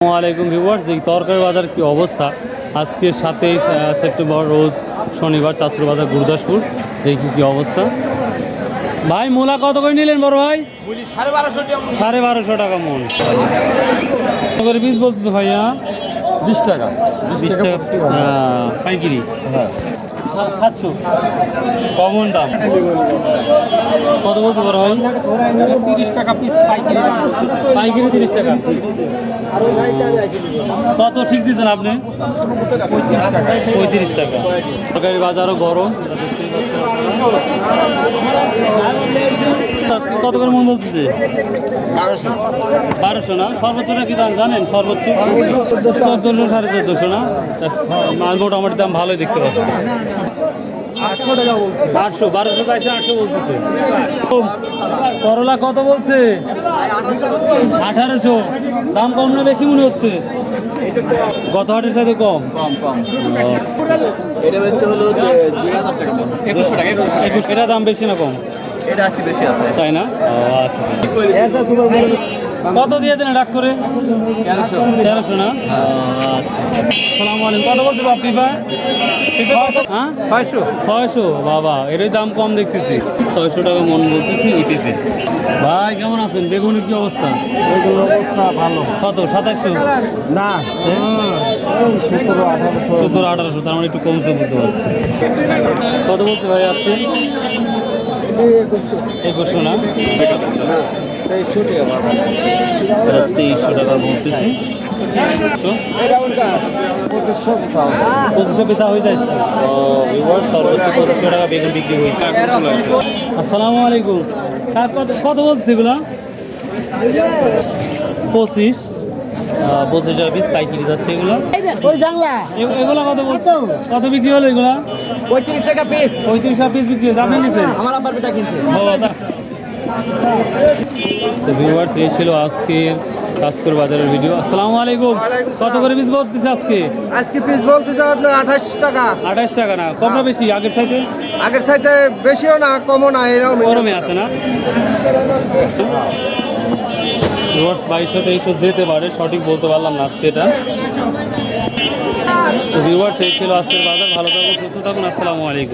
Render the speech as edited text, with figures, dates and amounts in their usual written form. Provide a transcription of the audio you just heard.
আসসালামু আলাইকুম ভিউয়ার্স, এই তরকারি বাজার কি অবস্থা আজকে 7ই সেপ্টেম্বর রোজ শনিবার চাঁচুর বাজার গুরুদাসপুর। দেখি কি অবস্থা। ভাই মূলা কত করে নিলেন বড় ভাই? 1250 টাকা মন। কত করে পিস বলতেছে ভাইয়া? 20 টাকা। 20 টাকা পাইকারি। হ্যাঁ 700 কমন দাম। কত বলতে পারো ভাই? 30 টাকা পিস পাইকারি। পাইকারি 30 টাকা। কত ঠিক দিচ্ছেন আপনি? 35 টাকা। তরকারি বাজারও গরম। কত করে মন বলতেছে? 1200 না? সর্বোচ্চটা কি দাম জানেন? সর্বোচ্চ 1400 1450 না? মাল মোটামুটি দাম ভালোই দেখতে পাচ্ছি। 800 টাকা বলছি। 800 1200 চাইছে 800 বলতেছে। করলা কত বলছে? 1800। দাম কম না বেশি মনে হচ্ছে? গত হাটের সাথে কম। কম এটা হচ্ছে হলো 2000 টাকা দাম। 2100 টাকা। 21। এটা দাম বেশি না কম? এটা আসি বেশি আছে। তাই না? আচ্ছা। কত দিয়ে দেন ডাক করে? 1300 না? আচ্ছা। আসসালামু আলাইকুম। কত বলছো বাপি ভাই? হ্যাঁ 600। বাবা এটাই দাম কম দেখতেছি। 600 টাকা মন বলতেছি ইপিতে। ভাই কেমন আছেন? বেগুনের কি অবস্থা? বেগুনের অবস্থা ভালো। কত 2700? না এই 17 1800। 17 1800, তার মানে একটু কমছে বুঝতে পারছি। কত বলছে ভাই আপনি? 2100 না? 2300 টাকা বলতেছি। 2500 পেশা হয়ে যায়। সর্বোচ্চ 2500 টাকা বেগুন বিক্রি হয়েছে। আসসালামু আলাইকুম। কত বলছে এগুলা? 25 টাকা পিস পাইকারি যাচ্ছে এগুলো। এগুলো কত বিক্রি হলো এগুলা? 35 টাকা পিস। 35 টাকা পিস বিক্রি হয়েছে। আপনি নিচ্ছেন? আমার আব্বার বেটা কিনছে। তো ভিউয়ার্স, এই ছিল আজকের চাঁচুর বাজারের ভিডিও। আসসালামু আলাইকুম। কত করে পিস বলতেছে আজকে? আজকে পিস বলতেছে আপনার 28 টাকা। 28 টাকা না? কমটা বেশি আগের চাইতে? আগের চাইতে বেশিও না কমও না, এরকম গরমে আছে না? ভিউয়ার্স 2200-2300 যেতে পারে, সঠিক বলতে পারলাম না আজকে এটা। তো ভিউয়ার্স, এই ছিল আজকের বাজার। ভালো থাকুন, সুস্থ থাকুন। আসসালামু আলাইকুম।